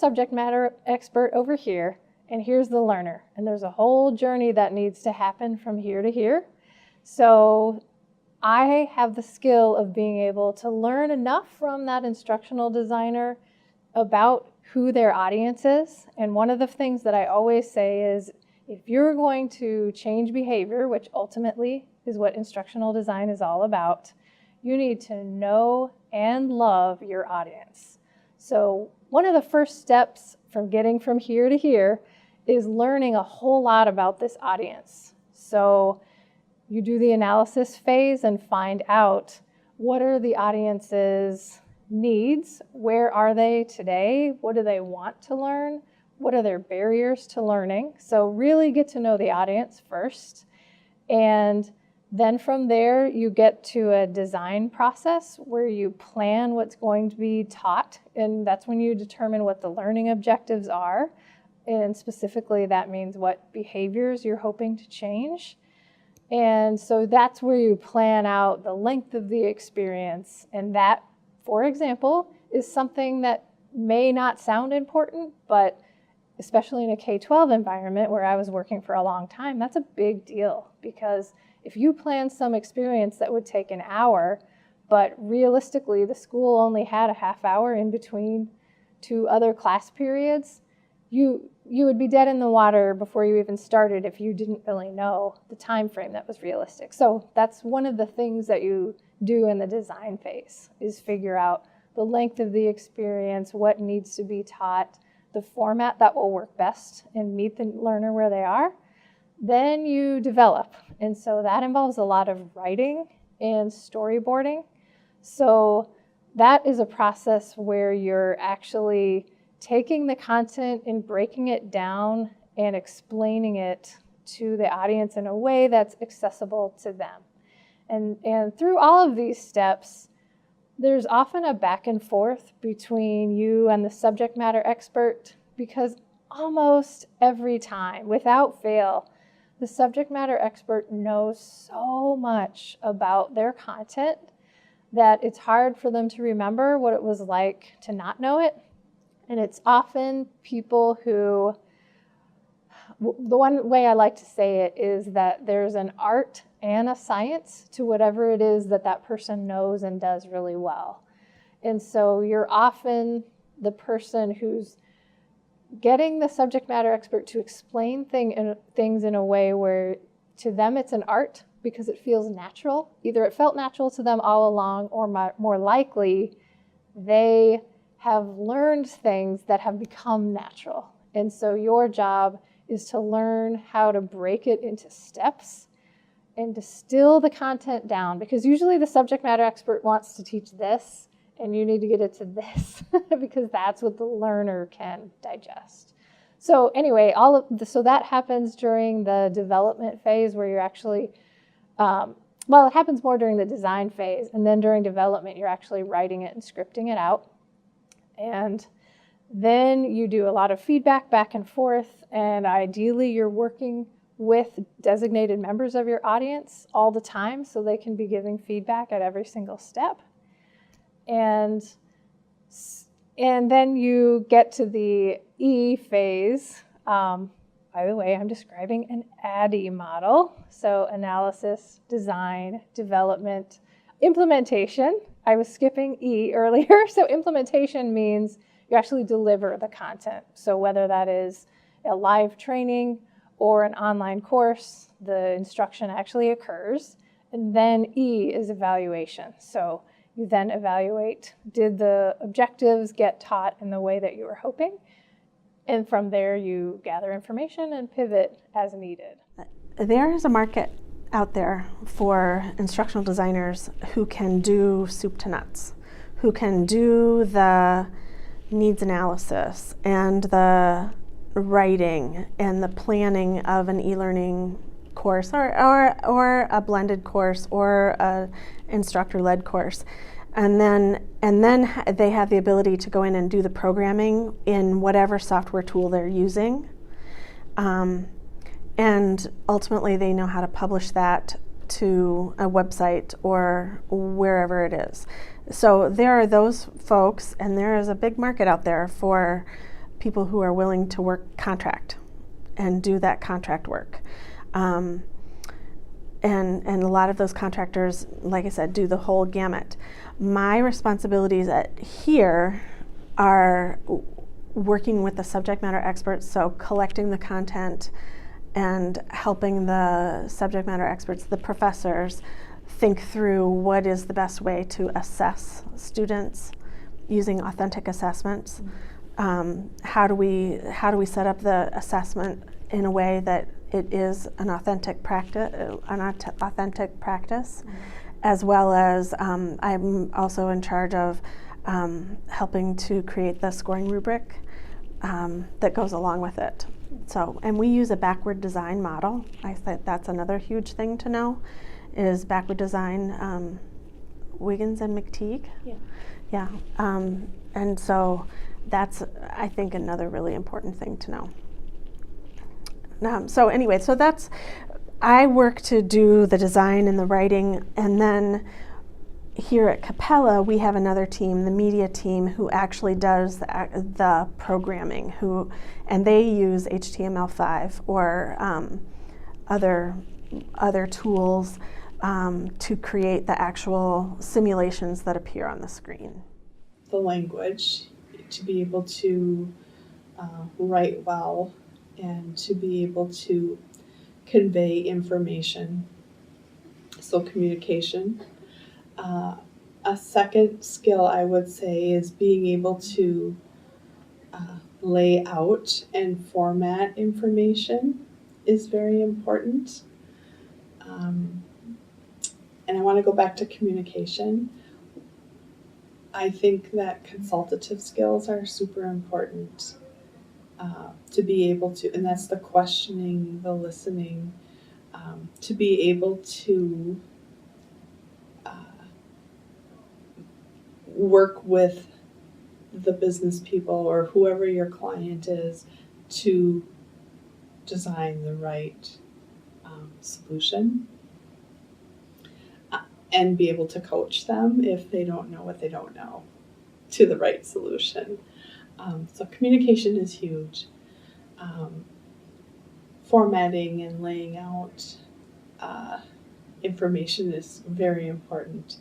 subject matter expert over here, and here's the learner. And there's a whole journey that needs to happen from here to here. So I have the skill of being able to learn enough from that instructional designer about who their audience is. And one of the things that I always say is, if you're going to change behavior, which ultimately is what instructional design is all about, you need to know and love your audience. So one of the first steps from getting from here to here is learning a whole lot about this audience. So you do the analysis phase and find out what are the audience's needs, where are they today, what do they want to learn, what are their barriers to learning. So really get to know the audience first. And then from there, you get to a design process where you plan what's going to be taught. And that's when you determine what the learning objectives are. And specifically, that means what behaviors you're hoping to change. And so that's where you plan out the length of the experience. And that, for example, is something that may not sound important, but especially in a K-12 environment where I was working for a long time, that's a big deal. Because if you plan some experience that would take an hour, but realistically the school only had a half hour in between two other class periods, you would be dead in the water before you even started if you didn't really know the time frame that was realistic. So that's one of the things that you do in the design phase, is figure out the length of the experience, what needs to be taught, the format that will work best and meet the learner where they are. Then you develop. And so that involves a lot of writing and storyboarding. So that is a process where you're actually taking the content and breaking it down and explaining it to the audience in a way that's accessible to them. And through all of these steps, there's often a back and forth between you and the subject matter expert, because almost every time, without fail, the subject matter expert knows so much about their content that it's hard for them to remember what it was like to not know it. And it's often people who, the one way I like to say it is that there's an art and a science to whatever it is that that person knows and does really well. And so you're often the person who's getting the subject matter expert to explain things in a way where to them it's an art because it feels natural. Either it felt natural to them all along, or more likely they have learned things that have become natural. And so your job is to learn how to break it into steps and distill the content down, because usually the subject matter expert wants to teach this and you need to get it to this because that's what the learner can digest. So anyway, so that happens during the development phase, where you're actually, it happens more during the design phase, and then during development you're actually writing it and scripting it out. And then you do a lot of feedback back and forth, and ideally you're working with designated members of your audience all the time so they can be giving feedback at every single step. And then you get to the E phase. By the way, I'm describing an ADDIE model. So analysis, design, development, implementation. I was skipping E earlier. So implementation means you actually deliver the content. So whether that is a live training or an online course, the instruction actually occurs. And then E is evaluation. So you then evaluate, did the objectives get taught in the way that you were hoping? And from there, you gather information and pivot as needed. There is a market out there for instructional designers who can do soup to nuts, who can do the needs analysis and the writing and the planning of an e-learning course or a blended course or a instructor-led course. And then they have the ability to go in and do the programming in whatever software tool they're using. And ultimately they know how to publish that to a website or wherever it is. So there are those folks, and there is a big market out there for people who are willing to work contract and do that contract work. And a lot of those contractors, like I said, do the whole gamut. My responsibilities here are working with the subject matter experts, so collecting the content and helping the subject matter experts, the professors, think through what is the best way to assess students using authentic assessments. How do we set up the assessment in a way that it is an authentic practice, as well as I'm also in charge of helping to create the scoring rubric that goes along with it. So, and we use a backward design model. I think that's another huge thing to know, is backward design, Wiggins and McTeague. Yeah. And so that's, I think, another really important thing to know. So anyway, so that's, I work to do the design and the writing, and then here at Capella we have another team, the media team, who actually does the programming, and they use HTML5 or other tools to create the actual simulations that appear on the screen. The language, to be able to write well and to be able to convey information, so communication. A second skill I would say is being able to lay out and format information is very important. And I want to go back to communication. I think that consultative skills are super important to be able to, and that's the questioning, the listening, to be able to work with the business people or whoever your client is to design the right solution, and be able to coach them if they don't know what they don't know to the right solution. So communication is huge. Formatting and laying out information is very important.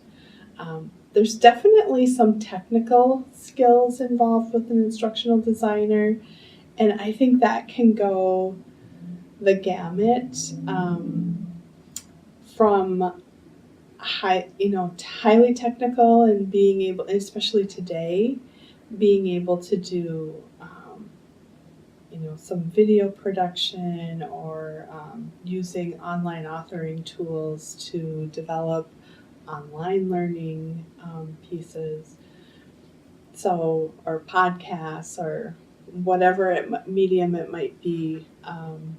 There's definitely some technical skills involved with an instructional designer, and I think that can go the gamut from highly technical and being able, especially today, being able to do some video production or using online authoring tools to develop online learning pieces, so, or podcasts or whatever medium it might be, and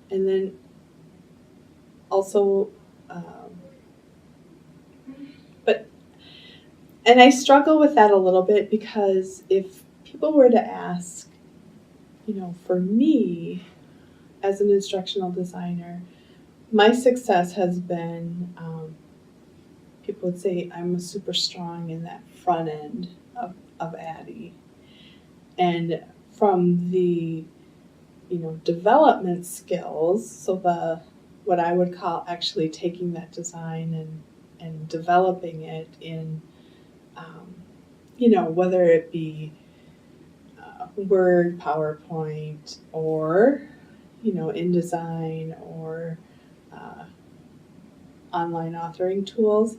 then also and I struggle with that a little bit, because if people were to ask, for me as an instructional designer, my success has been, people would say I'm super strong in that front end of ADDIE. And from the, development skills, so what I would call actually taking that design and developing it in, whether it be Word, PowerPoint, or, InDesign or online authoring tools,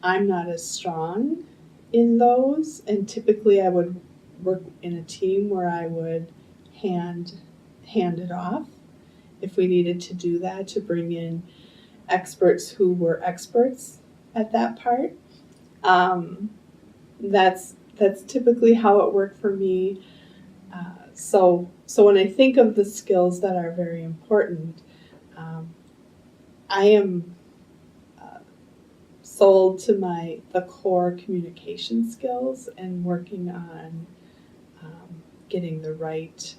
I'm not as strong in those. And typically I would work in a team where I would hand it off if we needed to do that, to bring in experts who were experts at that part. That's typically how it worked for me. So when I think of the skills that are very important, I am sold to the core communication skills and working on getting the right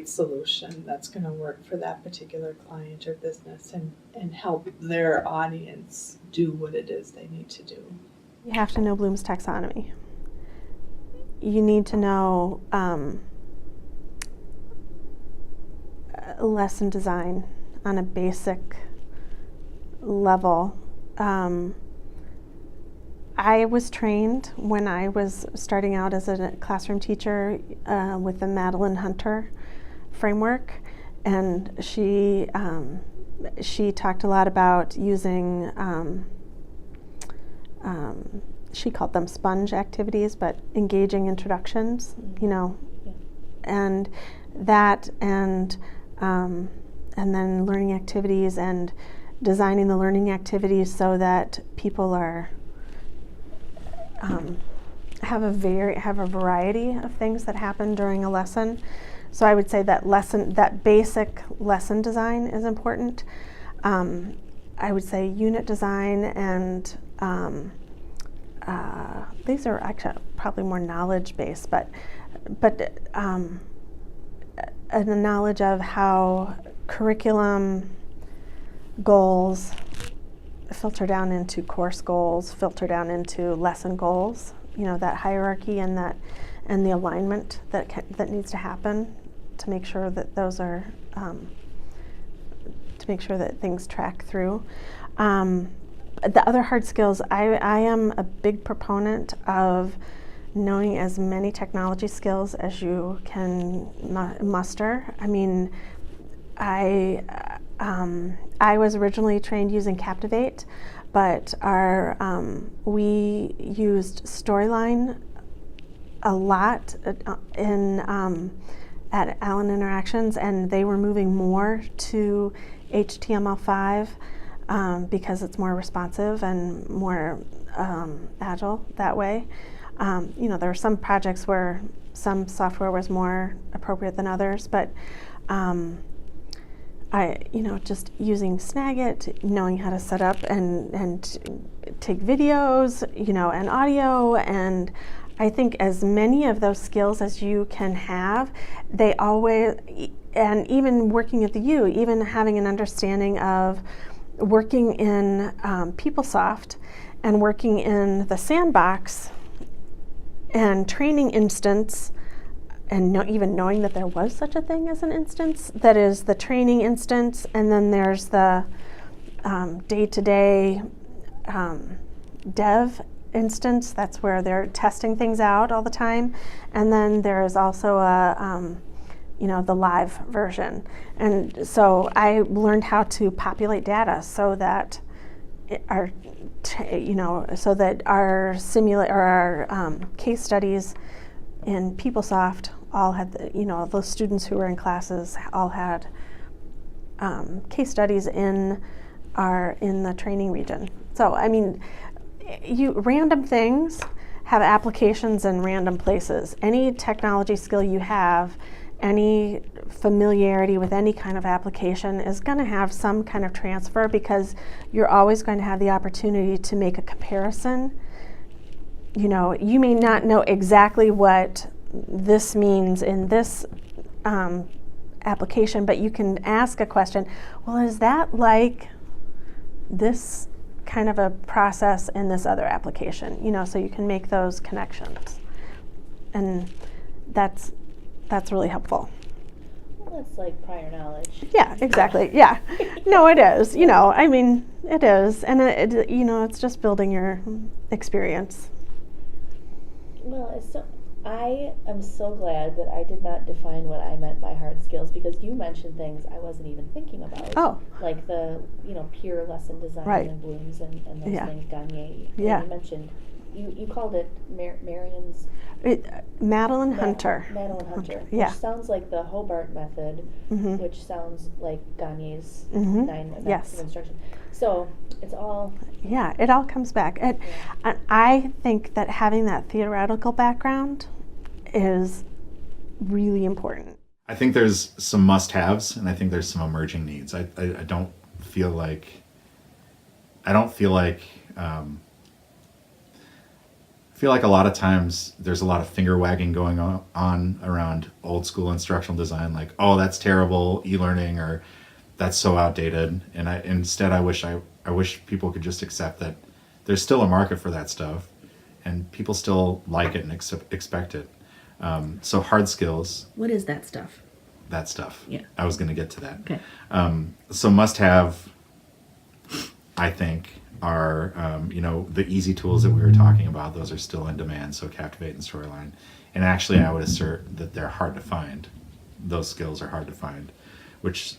solution that's going to work for that particular client or business, and help their audience do what it is they need to do. You have to know Bloom's taxonomy. you need to know lesson design on a basic level. I was trained when I was starting out as a classroom teacher with the Madeline Hunter framework, and she talked a lot about using, she called them sponge activities, but engaging introductions, you know, and that, and then learning activities and designing the learning activities so that people are have a variety of things that happen during a lesson. So I would say that basic lesson design is important. I would say unit design and these are actually probably more knowledge based, but a knowledge of how curriculum goals filter down into course goals, filter down into lesson goals. You know, that hierarchy and the alignment that needs to happen to make sure that those are to make sure that things track through. The other hard skills, I am a big proponent of knowing as many technology skills as you can muster. I mean, I was originally trained using Captivate, but we used Storyline a lot at Allen Interactions, and they were moving more to HTML5 because it's more responsive and more agile that way. You know, there were some projects where some software was more appropriate than others, but just using Snagit, knowing how to set up and take videos, you know, and audio, and I think as many of those skills as you can have, they always, and even working at the U, even having an understanding of working in PeopleSoft and working in the sandbox and training instance, and even knowing that there was such a thing as an instance, that is the training instance, and then there's the day-to-day dev instance, that's where they're testing things out all the time, and then there's also the live version. And so I learned how to populate data so that our case studies in PeopleSoft all had, those students who were in classes all had case studies in the training region. So I mean, random things have applications in random places. Any technology skill you have, any familiarity with any kind of application is going to have some kind of transfer, because you're always going to have the opportunity to make a comparison. You know, you may not know exactly what this means in this application, but you can ask a question, well, is that like this kind of a process in this other application? You know, so you can make those connections. And that's really helpful. Well, that's like prior knowledge. Yeah, exactly. Yeah. No, it is. You know, I mean, it is. And it's just building your experience. Well, I am so glad that I did not define what I meant by hard skills, because you mentioned things I wasn't even thinking about. Oh. Like the, pure lesson design Right. and Bloom's and those Yeah. things, Gagne. Yeah. You mentioned, you called it Marion's... Madeline Hunter. Madeline Hunter. Yeah. Which sounds like the Hobart method, Mm-hmm. which sounds like Gagne's Mhm. 9 methods Yes. of instruction. So it's all... Yeah, it all comes back. And I think that having that theoretical background is really important. I think there's some must-haves, and I think there's some emerging needs. I don't feel like a lot of times there's a lot of finger wagging going on around old school instructional design, like, oh, that's terrible e-learning, or that's so outdated. And I wish people could just accept that there's still a market for that stuff, and people still like it and expect it. So hard skills, What is that stuff? that stuff. Yeah. I was going to get to that. Okay. So must have, I think, are, the easy tools that we were talking about. Those are still in demand. So Captivate and Storyline. And actually, I would assert that they're hard to find. Those skills are hard to find, which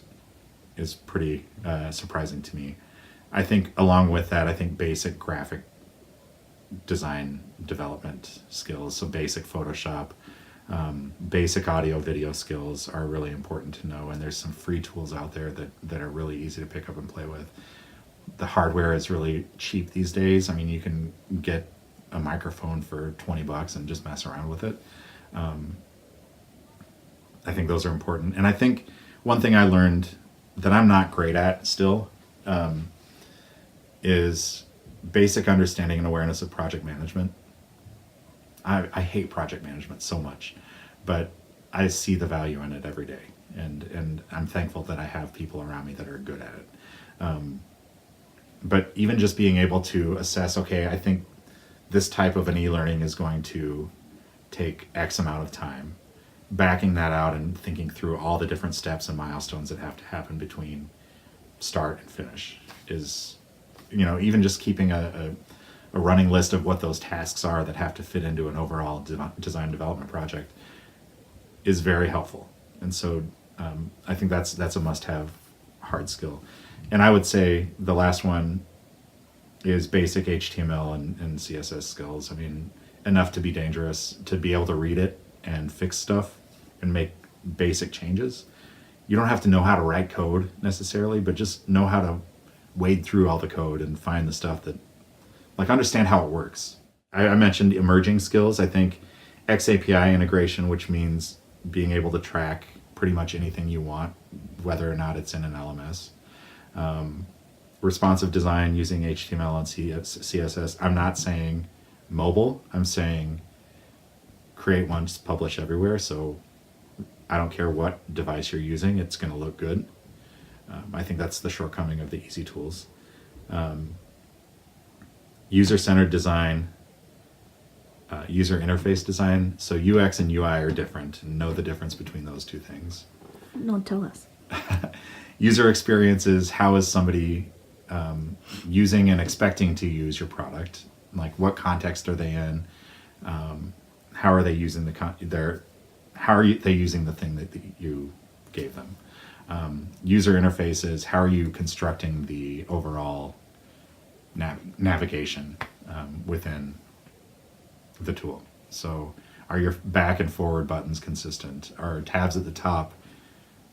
is pretty surprising to me. I think along with that, I think basic graphic design development skills, so basic Photoshop, basic audio video skills are really important to know. And there's some free tools out there that are really easy to pick up and play with. The hardware is really cheap these days. I mean, you can get a microphone for $20 and just mess around with it. I think those are important. And I think one thing I learned that I'm not great at still is basic understanding and awareness of project management. I hate project management so much, but I see the value in it every day. And I'm thankful that I have people around me that are good at it. But even just being able to assess, okay, I think this type of an e-learning is going to take X amount of time, backing that out and thinking through all the different steps and milestones that have to happen between start and finish is, even just keeping a running list of what those tasks are that have to fit into an overall design development project is very helpful. And so I think that's a must-have hard skill. And I would say the last one is basic HTML and CSS skills. I mean, enough to be dangerous, to be able to read it and fix stuff and make basic changes. You don't have to know how to write code necessarily, but just know how to wade through all the code and find the stuff that, understand how it works. I mentioned emerging skills. I think XAPI integration, which means being able to track pretty much anything you want, whether or not it's in an LMS. Responsive design using HTML and CSS. I'm not saying mobile. I'm saying create once, publish everywhere. So I don't care what device you're using, it's going to look good. I think that's the shortcoming of the easy tools. User-centered design, user interface design. So UX and UI are different, and know the difference between those two things. No, tell us. User experiences, how is somebody using and expecting to use your product? Like, what context are they in? How are they using they using the thing that you gave them? User interfaces, how are you constructing the overall navigation within the tool? So are your back and forward buttons consistent? Are tabs at the top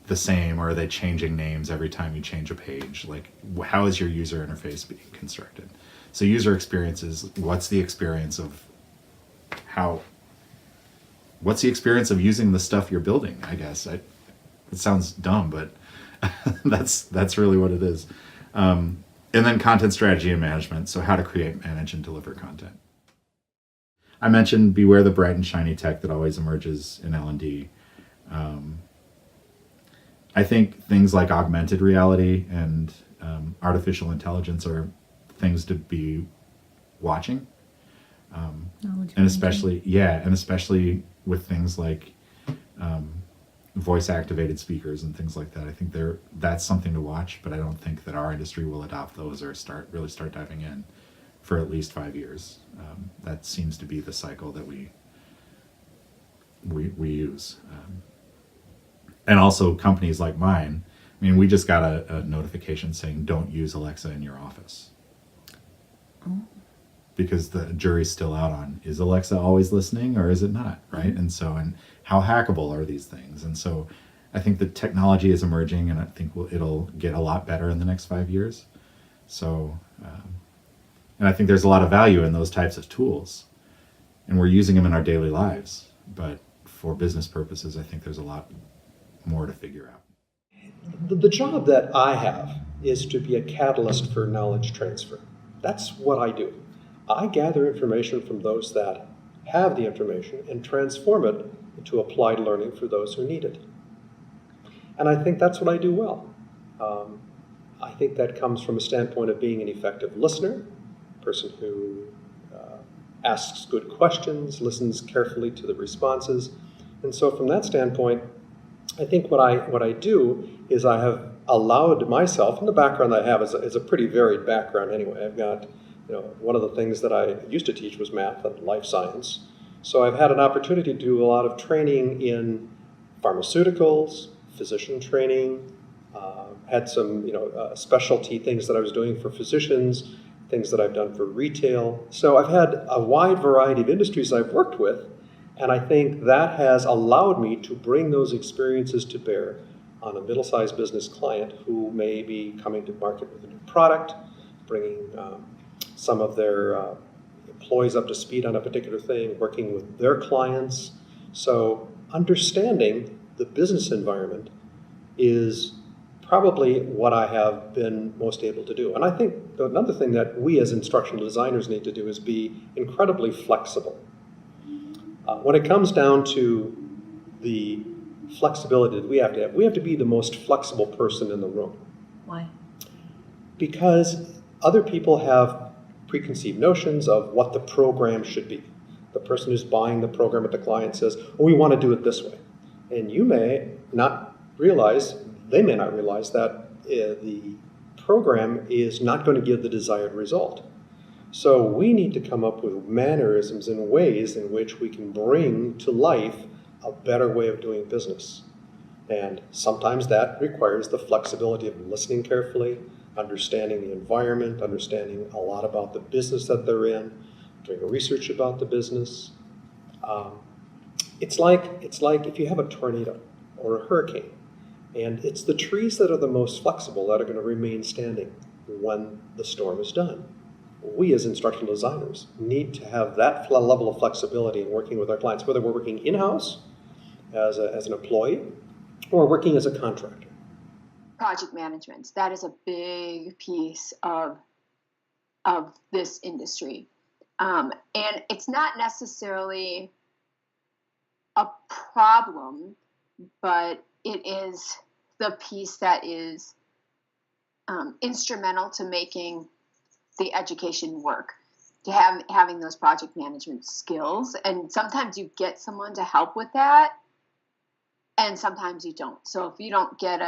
the same, or are they changing names every time you change a page? Like, how is your user interface being constructed? So user experiences, what's the experience of using the stuff you're building, I guess. It sounds dumb, but that's really what it is. And then content strategy and management, so how to create, manage, and deliver content. I mentioned beware the bright and shiny tech that always emerges in L&D. I think things like augmented reality and artificial intelligence are things to be watching. And especially with things like voice activated speakers and things like that. I think that's something to watch, but I don't think that our industry will adopt those or start diving in for at least 5 years. That seems to be the cycle that we use. And also companies like mine, I mean, we just got a notification saying don't use Alexa in your office. Oh. Because the jury's still out on, is Alexa always listening or is it not, right? And how hackable are these things? And so I think the technology is emerging, and I think it'll get a lot better in the next 5 years. So, and I think there's a lot of value in those types of tools, and we're using them in our daily lives. But for business purposes, I think there's a lot more to figure out. The job that I have is to be a catalyst for knowledge transfer. That's what I do. I gather information from those that have the information and transform it into applied learning for those who need it. And I think that's what I do well. I think that comes from a standpoint of being an effective listener, a person who asks good questions, listens carefully to the responses. And so from that standpoint, I think what I do is I have allowed myself, and the background I have is a pretty varied background anyway. I've got, one of the things that I used to teach was math and life science. So I've had an opportunity to do a lot of training in pharmaceuticals, physician training, had some specialty things that I was doing for physicians, things that I've done for retail. So I've had a wide variety of industries I've worked with, and I think that has allowed me to bring those experiences to bear on a middle-sized business client who may be coming to market with a new product, bringing some of their employees up to speed on a particular thing, working with their clients. So understanding the business environment is probably what I have been most able to do. And I think another thing that we as instructional designers need to do is be incredibly flexible. When it comes down to the flexibility that we have to be the most flexible person in the room. Why? Because other people have preconceived notions of what the program should be. The person who's buying the program at the client says, "Oh, we want to do it this way." And you may not realize, they may not realize that the program is not going to give the desired result. So we need to come up with mannerisms and ways in which we can bring to life a better way of doing business. And sometimes that requires the flexibility of listening carefully, understanding the environment, understanding a lot about the business that they're in, doing research about the business. It's like if you have a tornado or a hurricane, and it's the trees that are the most flexible that are going to remain standing when the storm is done. We as instructional designers need to have that level of flexibility in working with our clients, whether we're working in-house as an employee or working as a contractor. Project management, that is a big piece of this industry. And it's not necessarily a problem, but it is the piece that is instrumental to making the education work, to having those project management skills. And sometimes you get someone to help with that, and sometimes you don't. So if you don't get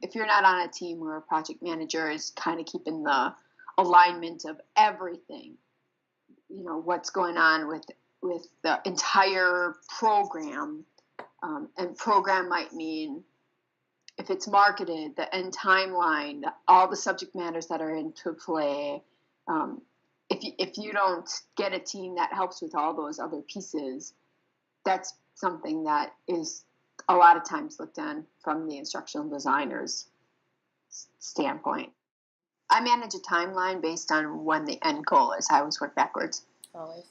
if you're not on a team where a project manager is kind of keeping the alignment of everything, what's going on with the entire program, and program might mean, if it's marketed, the end timeline, all the subject matters that are into play. If you don't get a team that helps with all those other pieces, that's something that is a lot of times looked on from the instructional designer's standpoint. I manage a timeline based on when the end goal is. I always work backwards. Always.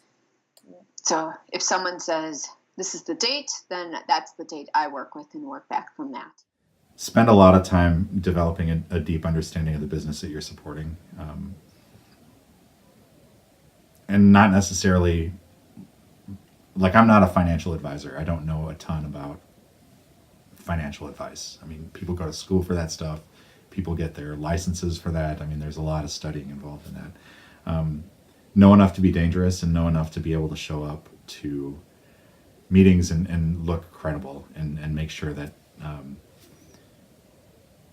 So if someone says, this is the date, then that's the date I work with and work back from that. Spend a lot of time developing a deep understanding of the business that you're supporting. And not necessarily, like, I'm not a financial advisor. I don't know a ton about financial advice. I mean, people go to school for that stuff. People get their licenses for that. I mean, there's a lot of studying involved in that. Know enough to be dangerous and know enough to be able to show up to meetings and look credible and make sure that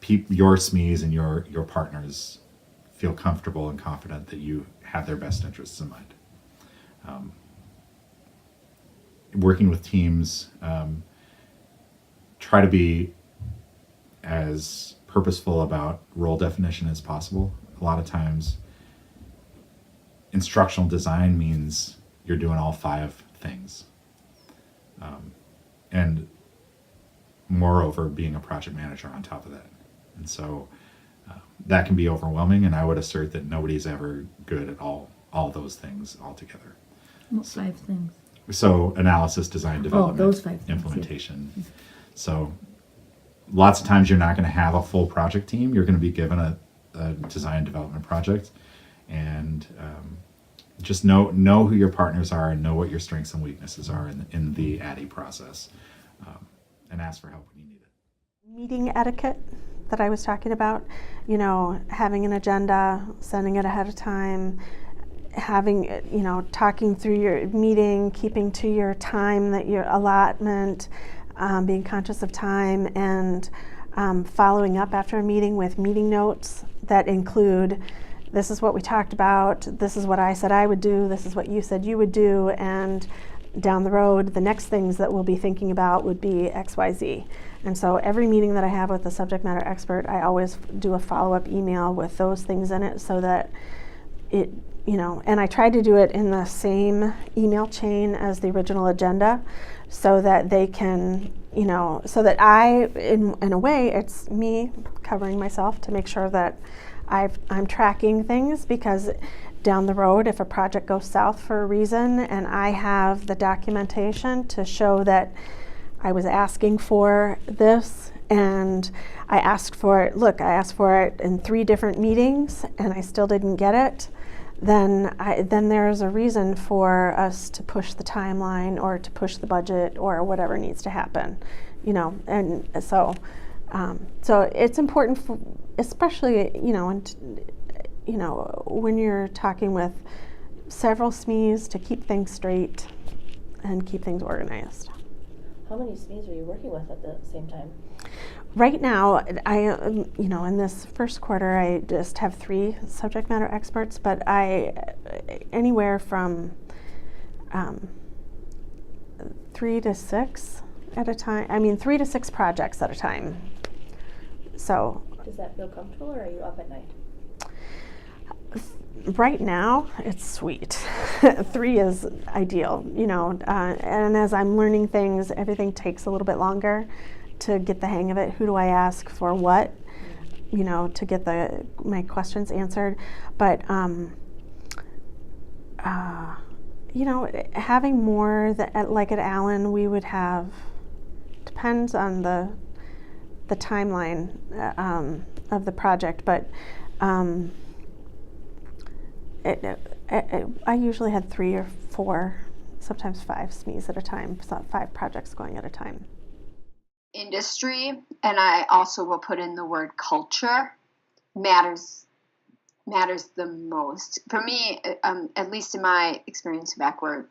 your SMEs and your partners feel comfortable and confident that you have their best interests in mind. Working with teams, try to be as purposeful about role definition as possible. A lot of times, instructional design means you're doing all 5 things. And moreover, being a project manager on top of that. And so that can be overwhelming, and I would assert that nobody's ever good at all those things altogether. What 5 things? So analysis, design, development, those 5 things, implementation. Yeah. So lots of times you're not going to have a full project team. You're going to be given a design development project, and just know who your partners are and know what your strengths and weaknesses are in the ADDIE process, and ask for help when you need it. Meeting etiquette that I was talking about, having an agenda, sending it ahead of time, having, talking through your meeting, keeping to your time, that your allotment, being conscious of time, and following up after a meeting with meeting notes that include, this is what we talked about, this is what I said I would do, this is what you said you would do, and down the road, the next things that we'll be thinking about would be X, Y, Z. And so every meeting that I have with the subject matter expert, I always do a follow-up email with those things in it so that it, and I try to do it in the same email chain as the original agenda so that they can, so that in a way, it's me covering myself to make sure that I'm tracking things, because down the road, if a project goes south for a reason and I have the documentation to show that I was asking for this and I asked for it in 3 different meetings and I still didn't get it, then there's a reason for us to push the timeline or to push the budget or whatever needs to happen, and so it's important for, especially, when you're talking with several SMEs, to keep things straight and keep things organized. How many SMEs are you working with at the same time? Right now, in this first quarter, I just have 3 subject matter experts, but anywhere from 3 to 6 at a time. 3 to 6 projects at a time. So. Does that feel comfortable, or are you up at night? Right now, it's sweet. 3 is ideal, and as I'm learning things, everything takes a little bit longer to get the hang of it. Who do I ask for what, to get my questions answered. But, having more like at Allen, we would have, depends on the timeline of the project, but I usually had 3 or 4, sometimes 5 SMEs at a time, so 5 projects going at a time. Industry, and I also will put in the word culture, matters the most. For me, at least in my experience backward,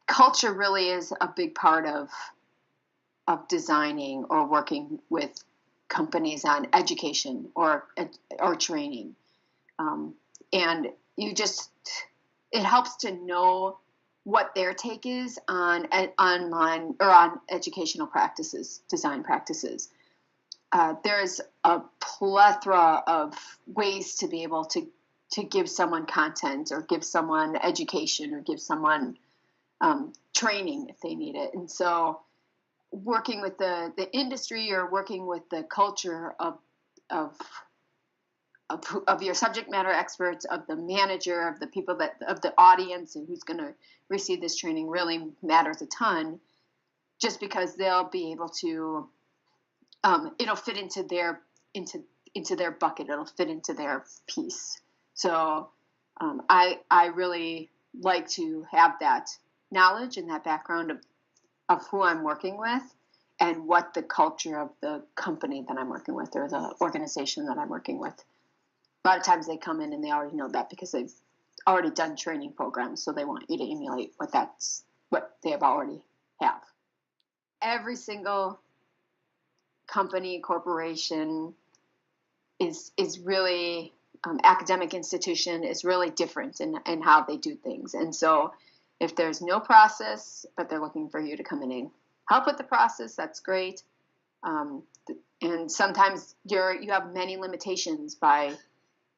culture really is a big part of designing or working with companies on education or training. And it helps to know what their take is on online or on educational practices, design practices. There's a plethora of ways to be able to give someone content or give someone education or give someone training if they need it. And so working with the industry or working with the culture of your subject matter experts, of the manager, of the people of the audience and who's going to receive this training really matters a ton, just because they'll be able to, it'll fit into their bucket. It'll fit into their piece. So I really like to have that knowledge and that background of who I'm working with and what the culture of the company that I'm working with or the organization that I'm working with. A lot of times they come in and they already know that because they've already done training programs, so they want you to emulate what they already have. Every single company, corporation is really, academic institution is really different in how they do things. And so if there's no process, but they're looking for you to come in and help with the process, that's great. And sometimes you have many limitations by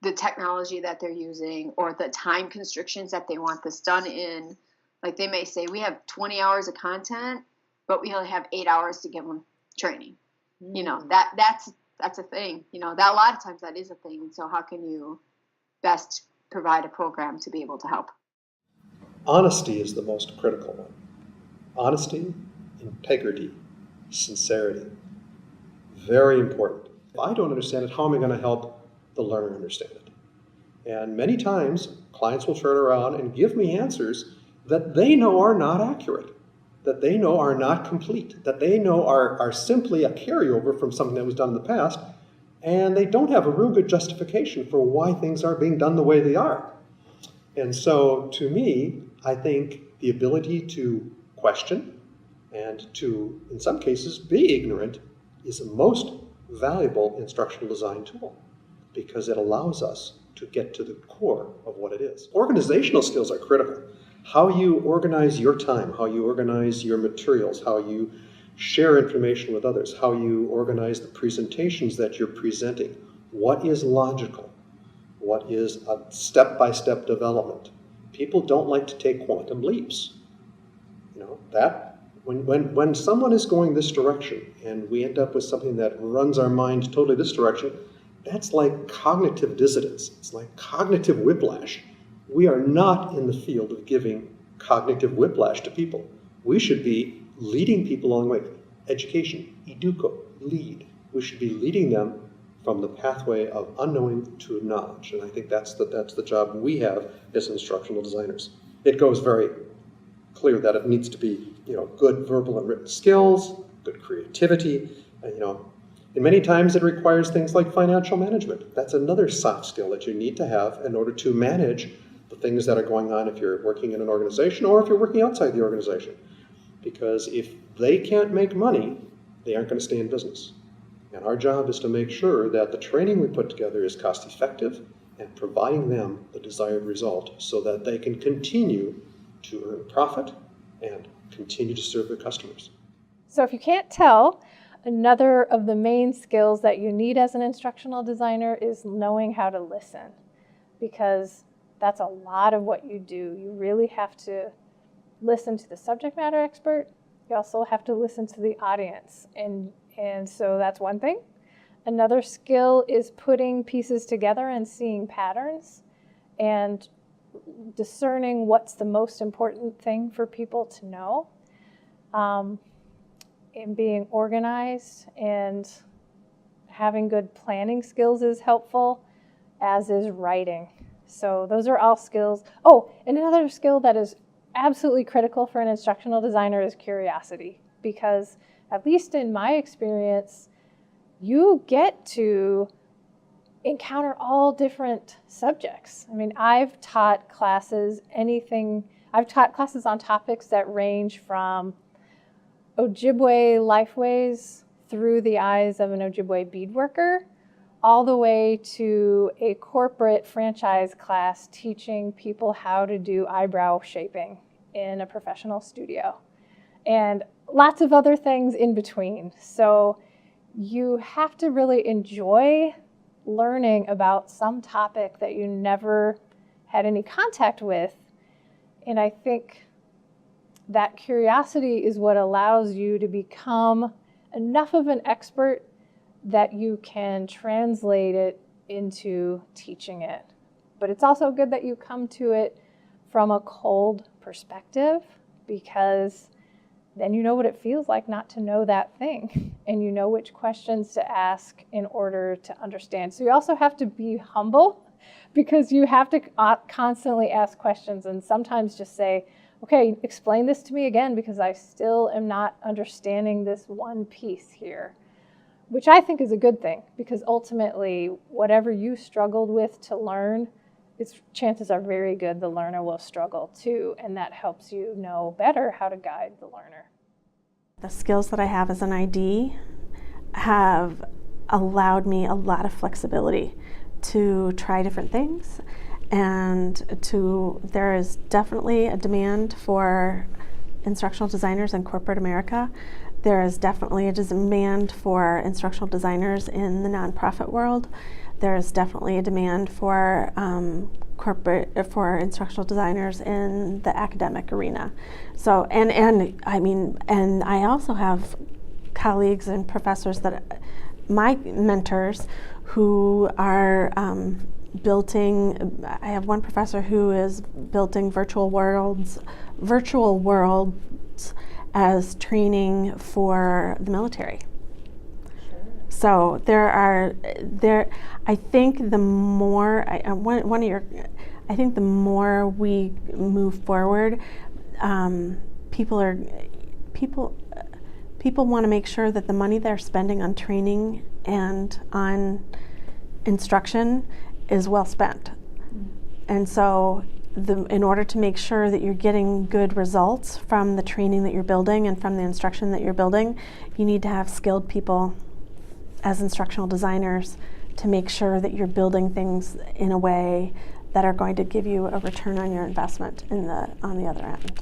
the technology that they're using or the time constrictions that they want this done in. Like they may say, we have 20 hours of content, but we only have 8 hours to give them training. Mm-hmm. That's a thing. That a lot of times that is a thing. And so how can you best provide a program to be able to help? Honesty is the most critical one. Honesty, integrity, sincerity. Very important. If I don't understand it, how am I going to help the learner understand it? And many times, clients will turn around and give me answers that they know are not accurate, that they know are not complete, that they know are simply a carryover from something that was done in the past, and they don't have a real good justification for why things are being done the way they are. And so, to me, I think the ability to question and to, in some cases, be ignorant is the most valuable instructional design tool because it allows us to get to the core of what it is. Organizational skills are critical. How you organize your time, how you organize your materials, how you share information with others, how you organize the presentations that you're presenting. What is logical? What is a step-by-step development? People don't like to take quantum leaps. You know, that when someone is going this direction and we end up with something that runs our mind totally this direction, that's like cognitive dissonance. It's like cognitive whiplash. We are not in the field of giving cognitive whiplash to people. We should be leading people along the way. Education, educo, lead. We should be leading them from the pathway of unknowing to knowledge. And I think that's the job we have as instructional designers. It goes very clear that it needs to be, good verbal and written skills, good creativity, and many times it requires things like financial management. That's another soft skill that you need to have in order to manage the things that are going on if you're working in an organization or if you're working outside the organization. Because if they can't make money, they aren't going to stay in business. And our job is to make sure that the training we put together is cost effective and providing them the desired result so that they can continue to earn profit and continue to serve their customers. So if you can't tell, another of the main skills that you need as an instructional designer is knowing how to listen, because that's a lot of what you do. You really have to listen to the subject matter expert. You also have to listen to the audience. And so that's one thing. Another skill is putting pieces together and seeing patterns and discerning what's the most important thing for people to know. And being organized and having good planning skills is helpful, as is writing. So those are all skills. Oh, and another skill that is absolutely critical for an instructional designer is curiosity, because at least in my experience, you get to encounter all different subjects. I mean, I've taught classes on topics that range from Ojibwe lifeways through the eyes of an Ojibwe beadworker, all the way to a corporate franchise class teaching people how to do eyebrow shaping in a professional studio, and lots of other things in between. So you have to really enjoy learning about some topic that you never had any contact with. And I think that curiosity is what allows you to become enough of an expert that you can translate it into teaching it. But it's also good that you come to it from a cold perspective, because then you know what it feels like not to know that thing, and you know which questions to ask in order to understand. So you also have to be humble, because you have to constantly ask questions and sometimes just say, okay, explain this to me again, because I still am not understanding this one piece here, which I think is a good thing, because ultimately, whatever you struggled with to learn, chances are very good the learner will struggle too, and that helps you know better how to guide the learner. The skills that I have as an ID have allowed me a lot of flexibility to try different things. And there is definitely a demand for instructional designers in corporate America. There is definitely a demand for instructional designers in the nonprofit world. There is definitely a demand for instructional designers in the academic arena. So, and I also have colleagues and professors my mentors who are I have one professor who is building virtual worlds as training for the military. Sure. So I think the more the more we move forward, people want to make sure that the money they're spending on training and on instruction is well spent. And so in order to make sure that you're getting good results from the training that you're building and from the instruction that you're building, you need to have skilled people as instructional designers to make sure that you're building things in a way that are going to give you a return on your investment on the other end.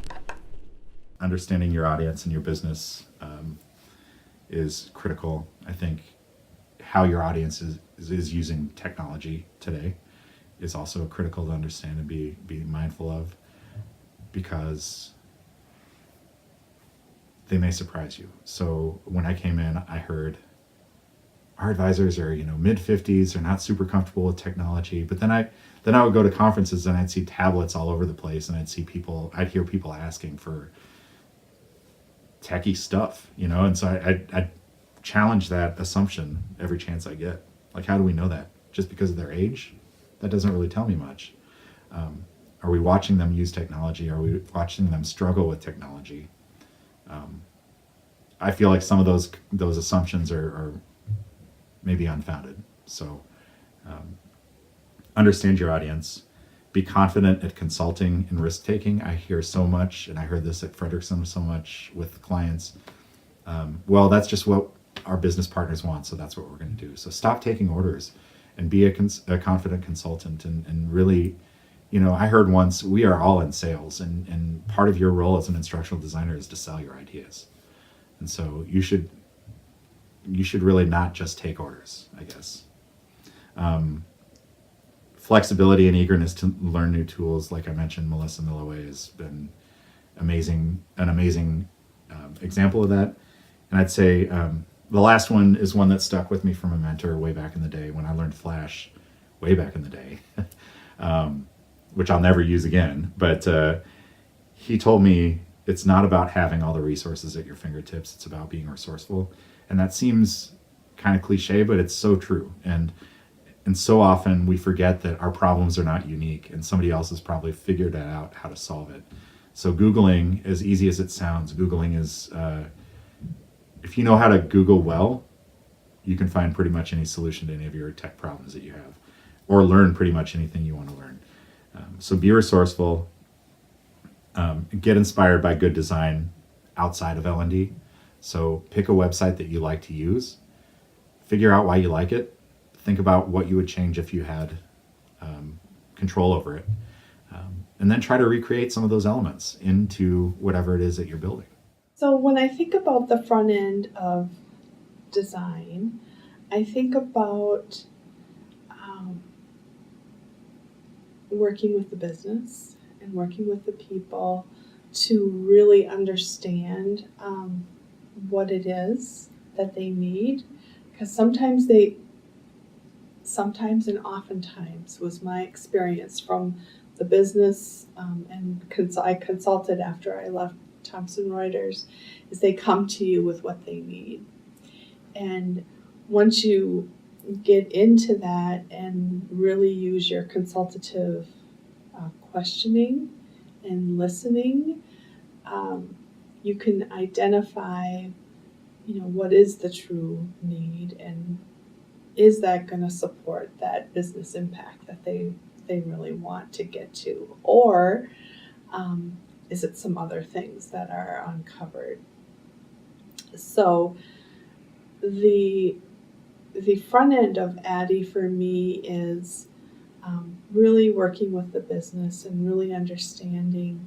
Understanding your audience and your business is critical. I think how your audience is using technology today is also critical to understand and be mindful of, because they may surprise you. So when I came in, I heard our advisors are, mid-50s, they're not super comfortable with technology. But then I would go to conferences and I'd see tablets all over the place, and I'd hear people asking for techie stuff, and so I challenge that assumption every chance I get. Like, how do we know that? Just because of their age? That doesn't really tell me much. Are we watching them use technology? Are we watching them struggle with technology? I feel like some of those assumptions are maybe unfounded. So understand your audience. Be confident at consulting and risk taking. I hear so much, and I heard this at Frederickson so much with clients. Well, that's just what our business partners want, so that's what we're going to do. So stop taking orders and be a confident consultant, and really, I heard once, we are all in sales, and part of your role as an instructional designer is to sell your ideas. And so you should really not just take orders, I guess. Flexibility and eagerness to learn new tools, like I mentioned, Melissa Milloway has been an amazing example of that. And I'd say the last one is one that stuck with me from a mentor way back in the day when I learned Flash way back in the day, which I'll never use again. But he told me it's not about having all the resources at your fingertips. It's about being resourceful. And that seems kind of cliche, but it's so true. And so often we forget that our problems are not unique, and somebody else has probably figured out how to solve it. So Googling, as easy as it sounds, Googling is, if you know how to Google well, you can find pretty much any solution to any of your tech problems that you have, or learn pretty much anything you want to learn. So be resourceful, get inspired by good design outside of L&D. So pick a website that you like to use, figure out why you like it, think about what you would change if you had control over it, and then try to recreate some of those elements into whatever it is that you're building. So when I think about the front end of design, I think about working with the business and working with the people to really understand what it is that they need, because sometimes and oftentimes was my experience from the business, and I consulted after I left Thomson Reuters, is they come to you with what they need. And once you get into that and really use your consultative questioning and listening, you can identify, what is the true need, and is that going to support that business impact that they really want to get to, or is it some other things that are uncovered? So the front end of ADDIE for me is really working with the business and really understanding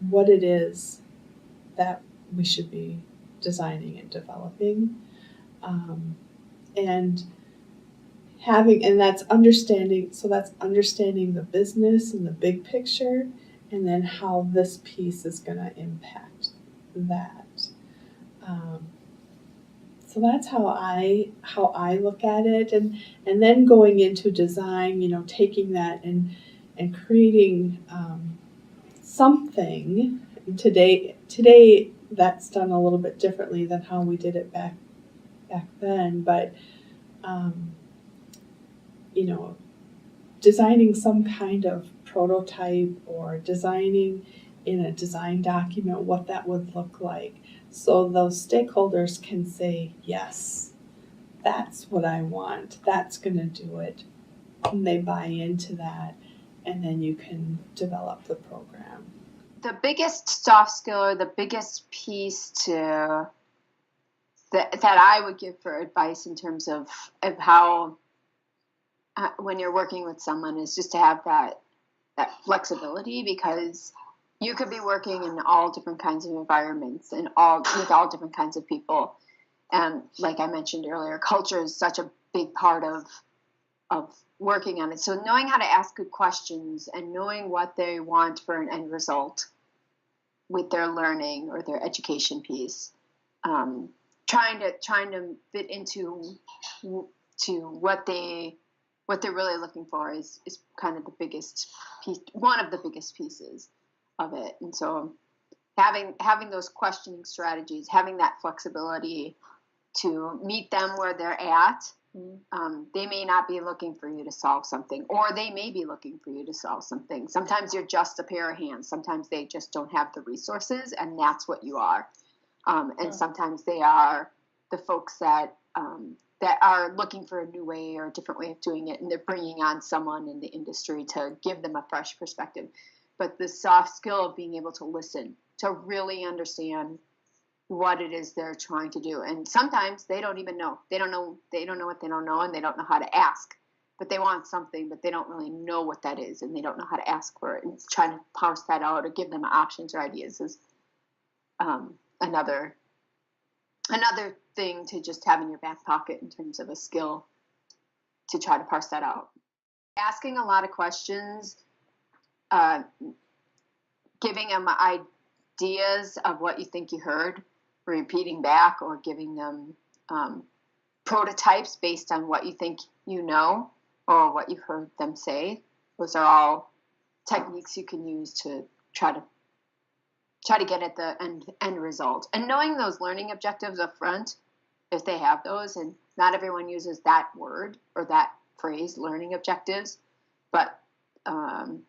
what it is that we should be designing and developing, and that's understanding. So that's understanding the business and the big picture, and then how this piece is going to impact that. So that's how I look at it, and then going into design, taking that and creating something. Today that's done a little bit differently than how we did it back then, but designing some kind of prototype or designing in a design document what that would look like, so those stakeholders can say, yes, that's what I want, that's going to do it, and they buy into that, and then you can develop the program. The biggest soft skill or the biggest piece to that I would give for advice in terms of how when you're working with someone is just to have that flexibility, because you could be working in all different kinds of environments and with all different kinds of people. And like I mentioned earlier, culture is such a big part of working on it. So knowing how to ask good questions and knowing what they want for an end result with their learning or their education piece, trying to fit into what they're really looking for is kind of the biggest piece, one of the biggest pieces of it. And so having those questioning strategies, having that flexibility to meet them where they're at. They may not be looking for you to solve something, or they may be looking for you to solve something. Sometimes you're just a pair of hands. Sometimes they just don't have the resources, and that's what you are. And sometimes they are the folks that are looking for a new way or a different way of doing it, and they're bringing on someone in the industry to give them a fresh perspective. But the soft skill of being able to listen, to really understand what it is they're trying to do. And sometimes they don't even know. They don't know what they don't know, and they don't know how to ask. But they want something, but they don't really know what that is, and they don't know how to ask for it. And trying to parse that out or give them options or ideas is another thing to just have in your back pocket in terms of a skill to try to parse that out. Asking a lot of questions, giving them ideas of what you think you heard, repeating back, or giving them prototypes based on what you think you know or what you've heard them say. Those are all techniques you can use to try to get at the end result. And knowing those learning objectives up front, if they have those, and not everyone uses that word or that phrase, learning objectives, but I'm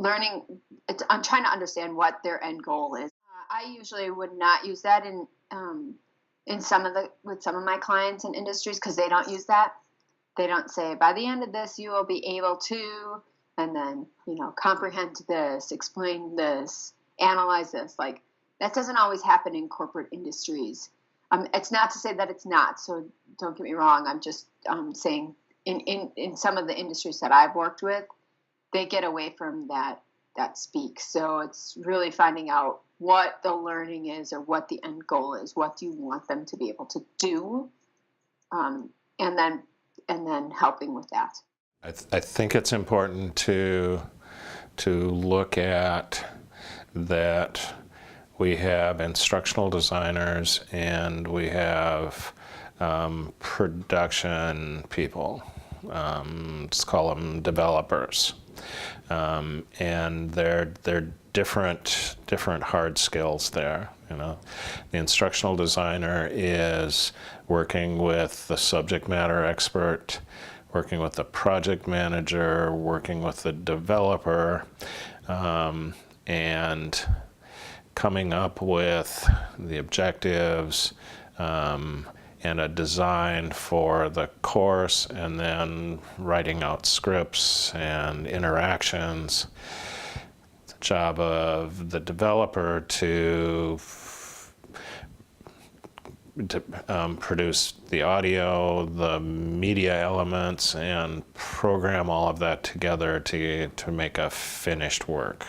trying to understand what their end goal is. I usually would not use that with some of my clients and industries, because they don't use that. They don't say, by the end of this, you will be able to, and then, comprehend this, explain this, analyze this. Like, that doesn't always happen in corporate industries. It's not to say that it's not, so don't get me wrong. I'm just saying in some of the industries that I've worked with, they get away from that speak. So it's really finding out what the learning is or what the end goal is. What do you want them to be able to do? And then helping with that. I think it's important to look at that we have instructional designers and we have production people. Let's call them developers. And they're different hard skills there. The instructional designer is working with the subject matter expert, working with the project manager, working with the developer, and coming up with the objectives and a design for the course, and then writing out scripts and interactions. The job of the developer to produce the audio, the media elements, and program all of that together to make a finished work.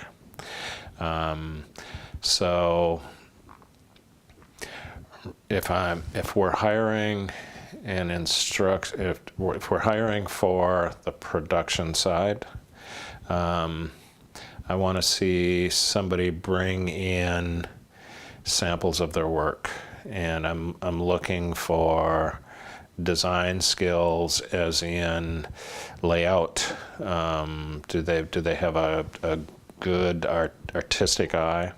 So if we're hiring if we're hiring for the production side, I want to see somebody bring in samples of their work, and I'm looking for design skills, as in layout. Do they have a good artistic eye?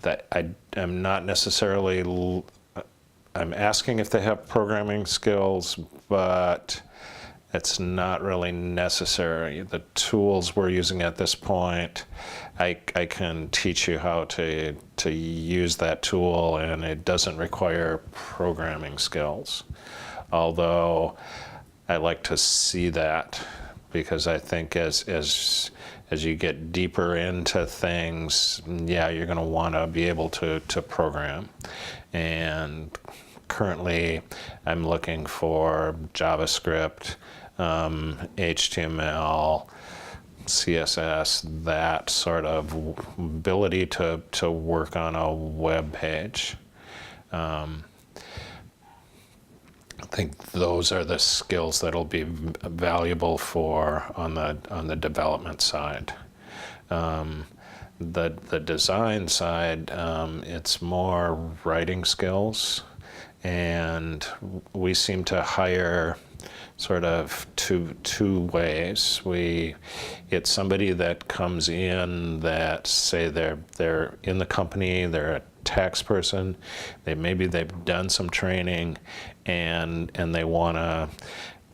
That I am not necessarily. I'm asking if they have programming skills, but it's not really necessary. The tools we're using at this point, I can teach you how to use that tool, and it doesn't require programming skills. Although I like to see that, because I think as you get deeper into things, yeah, you're going to want to be able to program. And currently, I'm looking for JavaScript, HTML, CSS, that sort of ability to work on a web page. I think those are the skills that'll be valuable for on the development side. The design side, it's more writing skills, and we seem to hire sort of two ways. It's somebody that comes in that say they're in the company, they're a tax person, maybe they've done some training, and they want to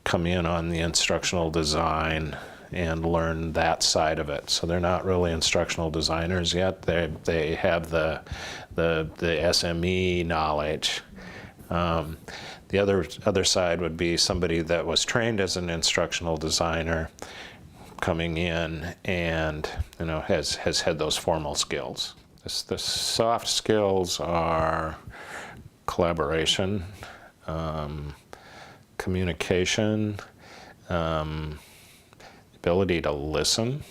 come in on the instructional design and learn that side of it. So they're not really instructional designers yet. They have the SME knowledge. The other side would be somebody that was trained as an instructional designer coming in and has had those formal skills. The soft skills are collaboration, communication, ability to listen,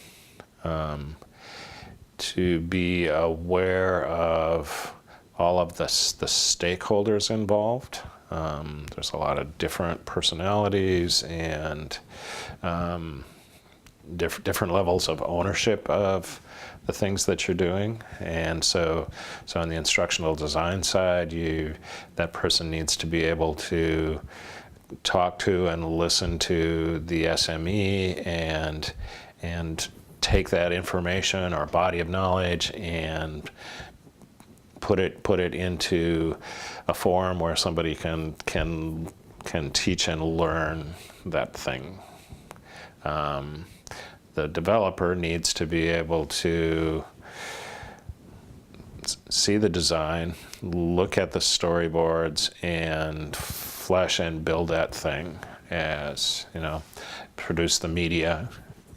to be aware of all of the stakeholders involved. There's a lot of different personalities and different levels of ownership of the things that you're doing. And so on the instructional design side, that person needs to be able to talk to and listen to the SME and take that information or body of knowledge and put it into a forum where somebody can teach and learn that thing. The developer needs to be able to see the design, look at the storyboards, and flesh and build that thing, as produce the media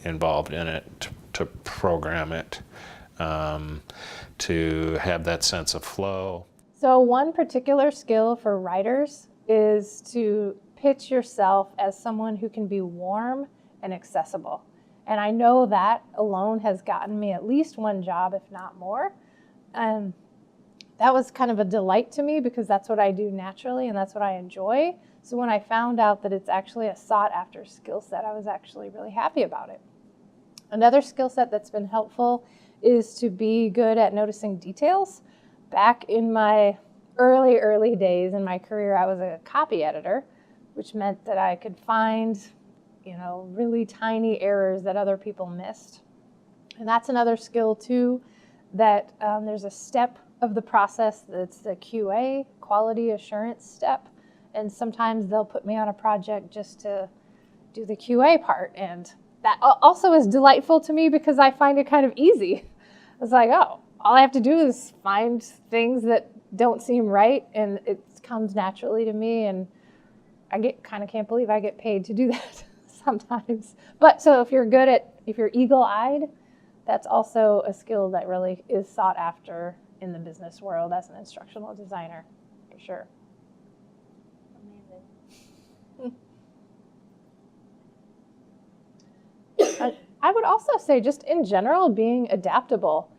involved in it, to program it, to have that sense of flow. So one particular skill for writers is to pitch yourself as someone who can be warm and accessible. And I know that alone has gotten me at least one job, if not more. And that was kind of a delight to me, because that's what I do naturally and that's what I enjoy. So when I found out that it's actually a sought-after skill set, I was actually really happy about it. Another skill set that's been helpful is to be good at noticing details. Back in my early days in my career, I was a copy editor, which meant that I could find really tiny errors that other people missed. And that's another skill too, that there's a step of the process that's the QA, quality assurance step. And sometimes they'll put me on a project just to do the QA part. And that also is delightful to me, because I find it kind of easy. It's like, oh, all I have to do is find things that don't seem right, and it comes naturally to me. And I can't believe I get paid to do that sometimes. But so if you're eagle-eyed, that's also a skill that really is sought after in the business world as an instructional designer, for sure. Amazing. I would also say, just in general, being adaptable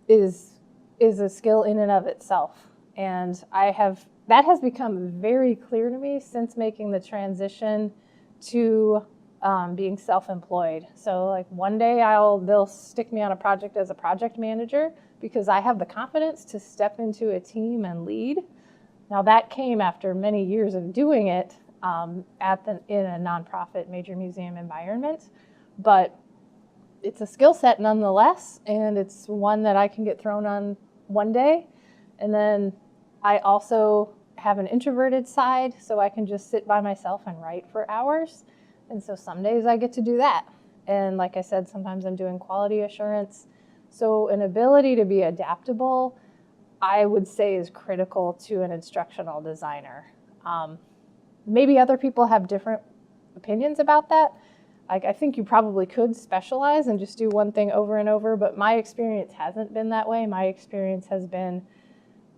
is a skill in and of itself. And that has become very clear to me since making the transition to being self-employed. So like one day they'll stick me on a project as a project manager, because I have the confidence to step into a team and lead. Now that came after many years of doing it in a nonprofit major museum environment, but it's a skill set nonetheless, and it's one that I can get thrown on one day. And then I also have an introverted side, so I can just sit by myself and write for hours. And so some days I get to do that. And like I said, sometimes I'm doing quality assurance. So an ability to be adaptable, I would say, is critical to an instructional designer. Maybe other people have different opinions about that. I think you probably could specialize and just do one thing over and over, but my experience hasn't been that way. My experience has been,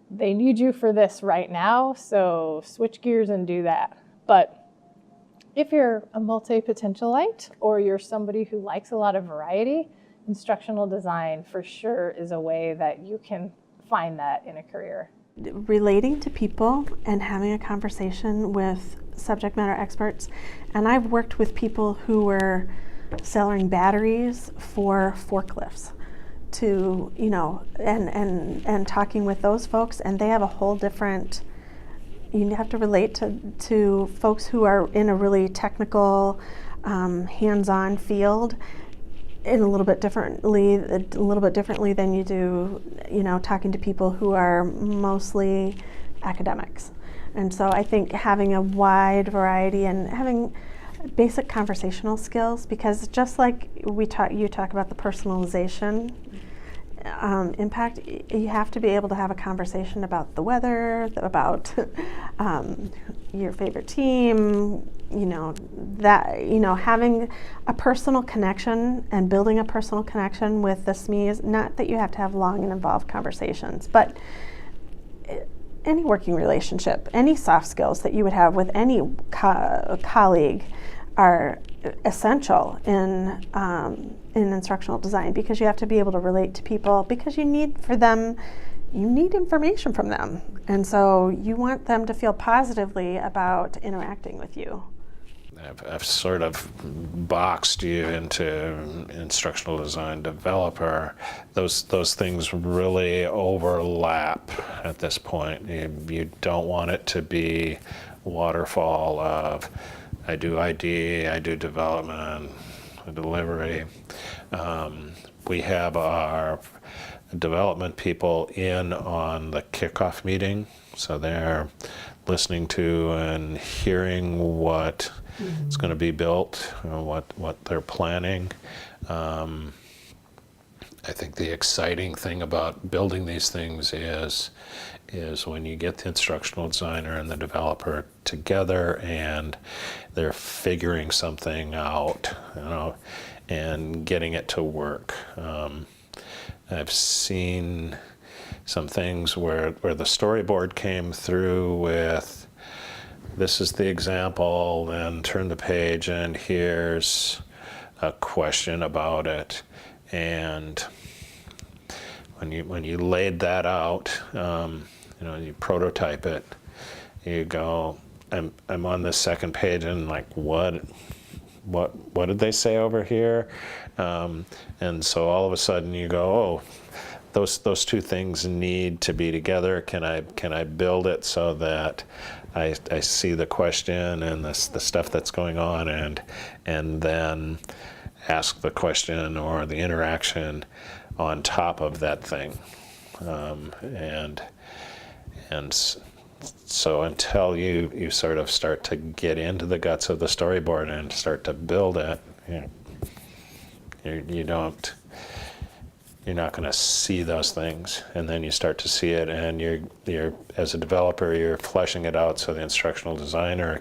they need you for this right now, so switch gears and do that. But if you're a multi-potentialite or you're somebody who likes a lot of variety, instructional design for sure is a way that you can find that in a career. Relating to people and having a conversation with subject matter experts. And I've worked with people who were selling batteries for forklifts to, you know, and talking with those folks, and they have a whole different, you have to relate to folks who are in a really technical, hands-on field in a little bit differently than you do, you know, talking to people who are mostly academics. And so I think having a wide variety and having basic conversational skills, because just like you talk about the personalization impact, you have to be able to have a conversation about the weather, about your favorite team, having a personal connection and building a personal connection with the SMEs. Not that you have to have long and involved conversations, but any working relationship, any soft skills that you would have with any colleague are essential in instructional design, because you have to be able to relate to people, because you need information from them, and so you want them to feel positively about interacting with you. I've sort of boxed you into instructional design developer. Those things really overlap at this point. You don't want it to be waterfall of I do ID, I do development, delivery. We have our development people in on the kickoff meeting, so they're listening to and hearing what is going to be built, what they're planning. I think the exciting thing about building these things is when you get the instructional designer and the developer together and they're figuring something out, and getting it to work. I've seen some things where the storyboard came through with, this is the example, then turn the page and here's a question about it. And when you laid that out, you prototype it, you go, I'm on this second page and like, what did they say over here? And so all of a sudden you go, oh, those two things need to be together. Can I build it so that I see the question and the stuff that's going on, and then ask the question or the interaction on top of that thing, and so until you sort of start to get into the guts of the storyboard and start to build it, you're not going to see those things, and then you start to see it, and you're as a developer, you're fleshing it out so the instructional designer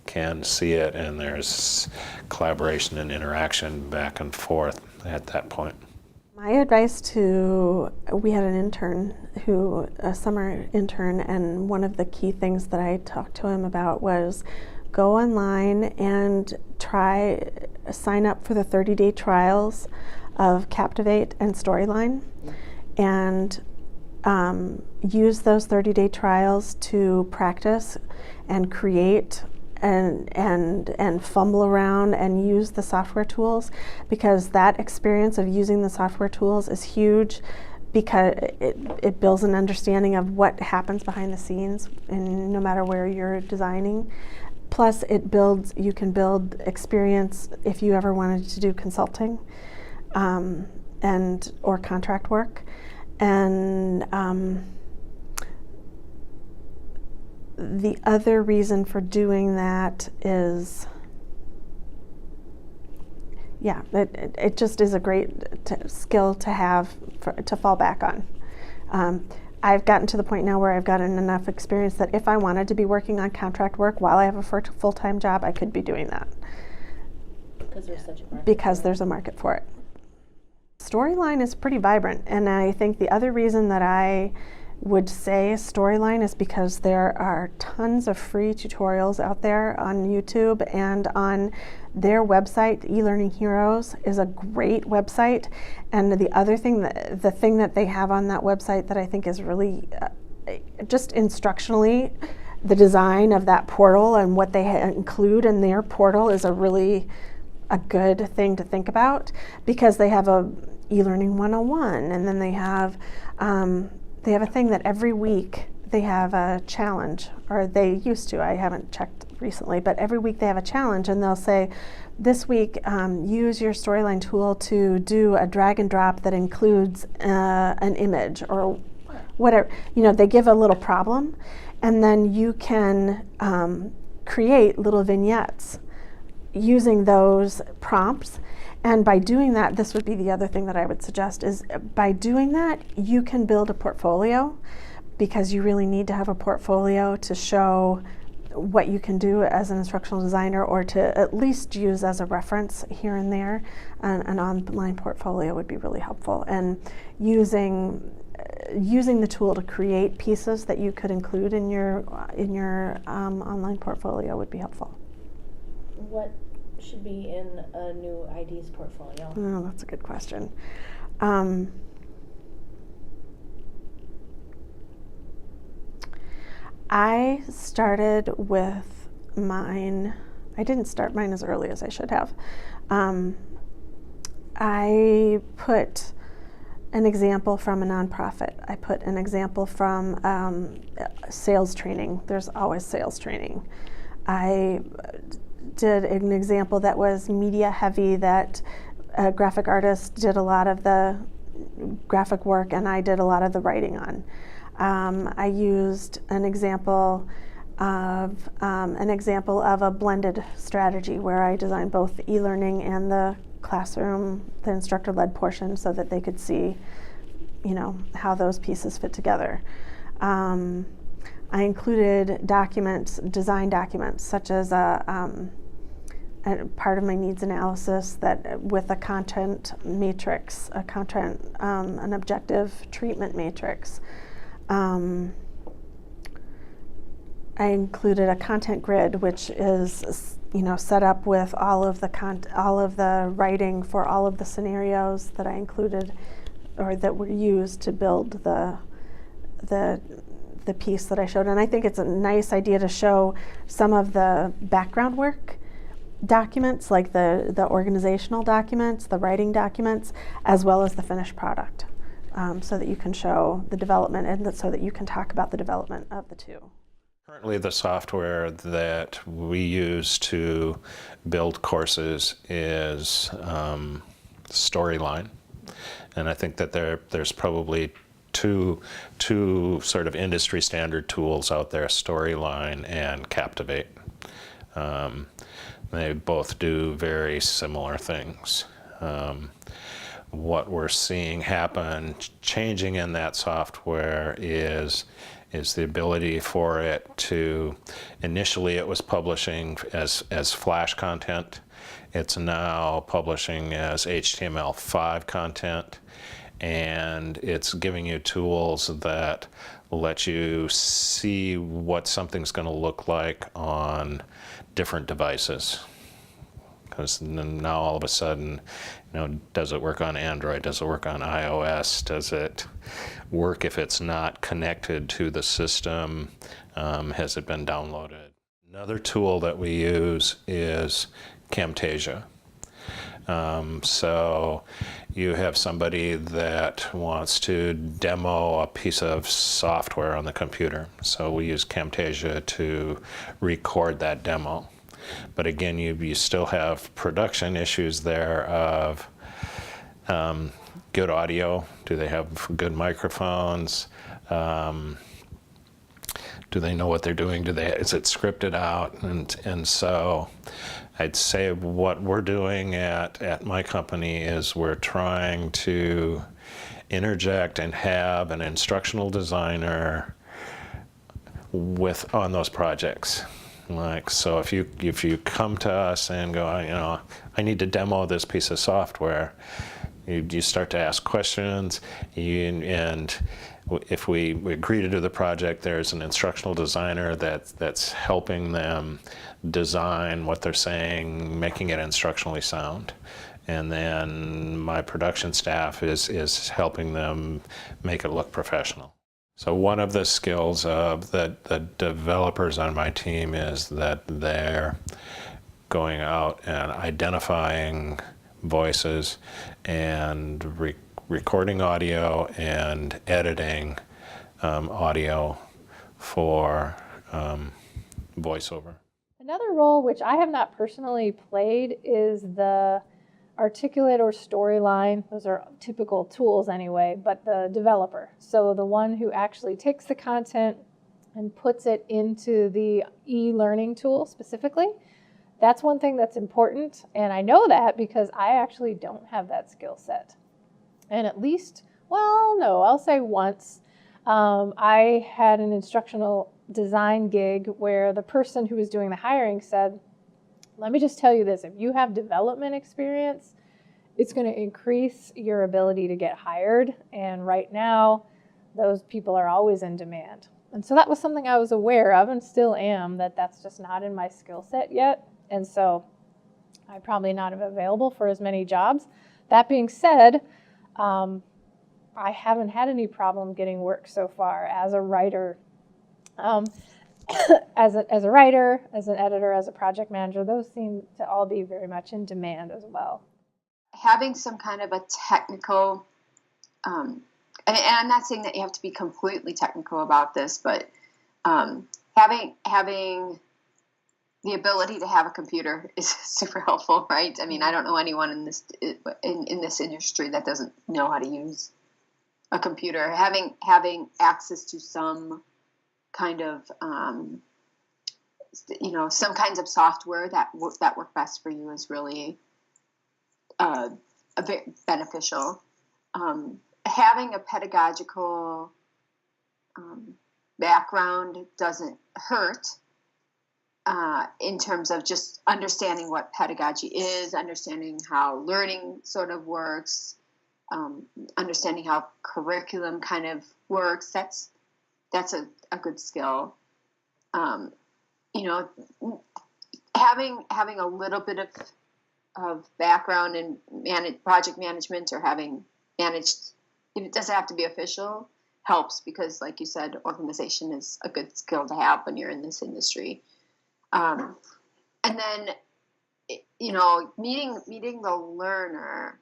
can see it, and there's collaboration and interaction back and forth at that point. My advice we had an intern a summer intern, and one of the key things that I talked to him about was go online and sign up for the 30-day trials of Captivate and Storyline, and use those 30-day trials to practice and create and fumble around and use the software tools, because that experience of using the software tools is huge, because it builds an understanding of what happens behind the scenes, and no matter where you're designing. Plus you can build experience if you ever wanted to do consulting or contract work. And the other reason for doing that is, it just is a great skill to have to fall back on. I've gotten to the point now where I've gotten enough experience that if I wanted to be working on contract work while I have a full-time job, I could be doing that. Because there's such a market. Because there's a market for it. Storyline is pretty vibrant, and I think the other reason that I would say Storyline is because there are tons of free tutorials out there on YouTube and on their website. eLearning Heroes is a great website, and the other thing, the thing that they have on that website that I think is really just instructionally, the design of that portal and what they include in their portal is a good thing to think about, because they have a eLearning 101, and then they have a thing that every week they have a challenge, or they used to, I haven't checked recently, but every week they have a challenge, and they'll say, this week use your Storyline tool to do a drag and drop that includes an image or whatever. They give a little problem, and then you can create little vignettes using those prompts. And by doing that, this would be the other thing that I would suggest, is by doing that, you can build a portfolio, because you really need to have a portfolio to show what you can do as an instructional designer, or to at least use as a reference here and there. An online portfolio would be really helpful. And using the tool to create pieces that you could include in your online portfolio would be helpful. What should be in a new ID's portfolio? Oh, that's a good question. I started with mine. I didn't start mine as early as I should have. I put an example from a nonprofit. I put an example from sales training. There's always sales training. I did an example that was media heavy, that a graphic artist did a lot of the graphic work and I did a lot of the writing on. I used an example of a blended strategy where I designed both e-learning and the classroom, the instructor-led portion, so that they could see, how those pieces fit together. I included documents, design documents, such as a part of my needs analysis that with a content matrix, an objective treatment matrix. I included a content grid, which is set up with all of the writing for all of the scenarios that I included, or that were used to build the piece that I showed. And I think it's a nice idea to show some of the background work documents, like the organizational documents, the writing documents, as well as the finished product, so that you can show the development, and so that you can talk about the development of the two. Currently, the software that we use to build courses is Storyline, and I think that there's probably two sort of industry standard tools out there: Storyline and Captivate. They both do very similar things. What we're seeing happen, changing in that software, is the ability for it to, initially it was publishing as Flash content. It's now publishing as HTML5 content, and it's giving you tools that let you see what something's going to look like on different devices. Because now all of a sudden, does it work on Android? Does it work on iOS? Does it work if it's not connected to the system? Has it been downloaded? Another tool that we use is Camtasia. So you have somebody that wants to demo a piece of software on the computer. So we use Camtasia to record that demo. But again, you still have production issues there of good audio. Do they have good microphones? Do they know what they're doing? Is it scripted out? And so I'd say what we're doing at my company is we're trying to interject and have an instructional designer on those projects. Like, so if you come to us and go, I need to demo this piece of software, you start to ask questions, and if we agree to do the project, there's an instructional designer that's helping them design what they're saying, making it instructionally sound. And then my production staff is helping them make it look professional. So one of the skills of the developers on my team is that they're going out and identifying voices and recording audio and editing audio for voiceover. Another role which I have not personally played is the articulate or storyline. Those are typical tools anyway, but the developer. So the one who actually takes the content and puts it into the e-learning tool specifically. That's one thing that's important, and I know that because I actually don't have that skill set. And at least, well, no, I'll say once, I had an instructional design gig where the person who was doing the hiring said, let me just tell you this, if you have development experience, it's going to increase your ability to get hired. And right now, those people are always in demand. And so that was something I was aware of and still am, that's just not in my skill set yet. And so I'm probably not available for as many jobs. That being said, I haven't had any problem getting work so far as a writer. As a writer, as an editor, as a project manager, those seem to all be very much in demand as well. Having some kind of a technical, and I'm not saying that you have to be completely technical about this, but having the ability to have a computer is super helpful, right? I mean, I don't know anyone in this industry that doesn't know how to use a computer. Having access to some kind of some kinds of software that work best for you is really very beneficial. Having a pedagogical background doesn't hurt in terms of just understanding what pedagogy is, understanding how learning sort of works, understanding how curriculum kind of works. That's a good skill. Having a little bit of background in project management or having managed, it doesn't have to be official, helps because, like you said, organization is a good skill to have when you're in this industry. And then, meeting the learner.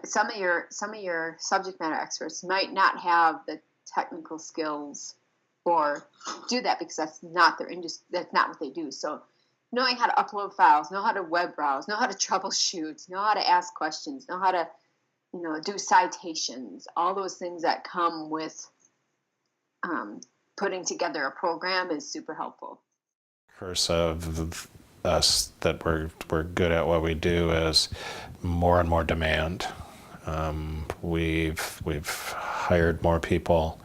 Some of your subject matter experts might not have the technical skills or do that because that's not their industry. That's not what they do. So knowing how to upload files, know how to web browse, know how to troubleshoot, know how to ask questions, know how to, do citations, all those things that come with putting together a program is super helpful. Curse of us that we're good at what we do is more and more demand. We've hired more people.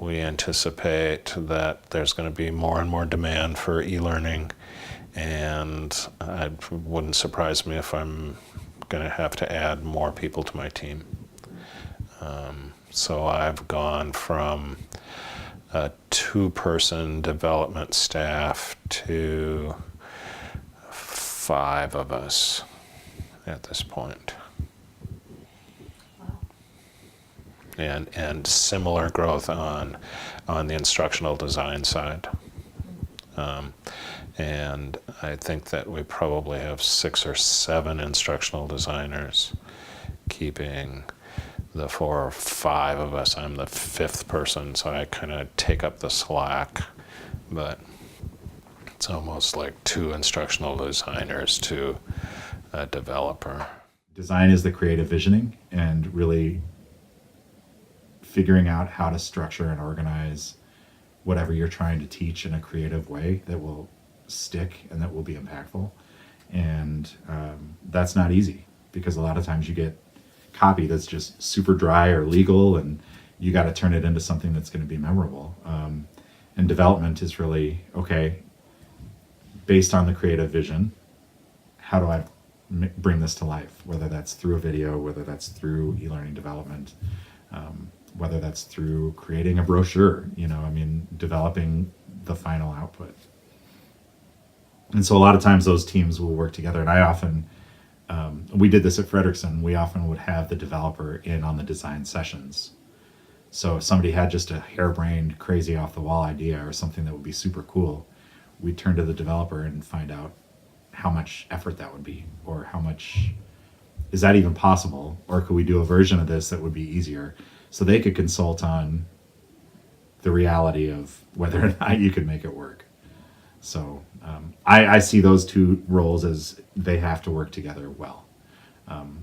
We anticipate that there's going to be more and more demand for e-learning, and it wouldn't surprise me if I'm going to have to add more people to my team. So I've gone from a 2-person development staff to 5 of us at this point. And similar growth on the instructional design side. And I think that we probably have 6 or 7 instructional designers, keeping the 4 or 5 of us. I'm the 5th person, so I kind of take up the slack, but it's almost like 2 instructional designers to a developer. Design is the creative visioning and really figuring out how to structure and organize whatever you're trying to teach in a creative way that will stick and that will be impactful. And that's not easy because a lot of times you get copy that's just super dry or legal, and you got to turn it into something that's going to be memorable. And development is really, okay, based on the creative vision, how do I bring this to life? Whether that's through a video, whether that's through e-learning development, whether that's through creating a brochure, developing the final output. And so a lot of times those teams will work together. And I often, we did this at Frederickson, we often would have the developer in on the design sessions. So if somebody had just a harebrained, crazy off the wall idea or something that would be super cool, we'd turn to the developer and find out how much effort that would be, or how much, is that even possible? Or could we do a version of this that would be easier? So they could consult on the reality of whether or not you could make it work. So I see those two roles as they have to work together well. And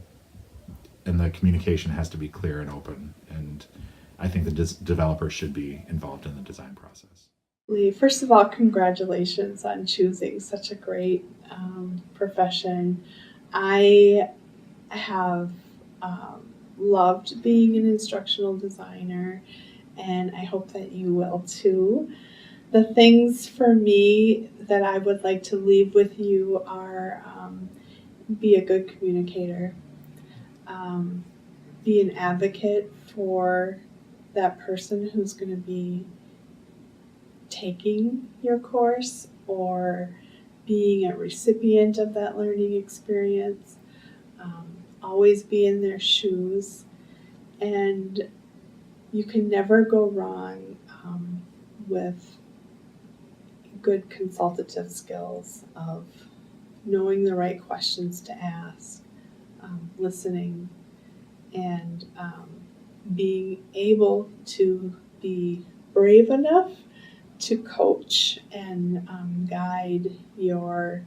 the communication has to be clear and open. And I think the developer should be involved in the design process. Lee, first of all, congratulations on choosing such a great profession. I have loved being an instructional designer, and I hope that you will too. The things for me that I would like to leave with you are be a good communicator, be an advocate for that person who's going to be taking your course or being a recipient of that learning experience. Always be in their shoes, and you can never go wrong with good consultative skills of knowing the right questions to ask, listening, and being able to be brave enough to coach and guide your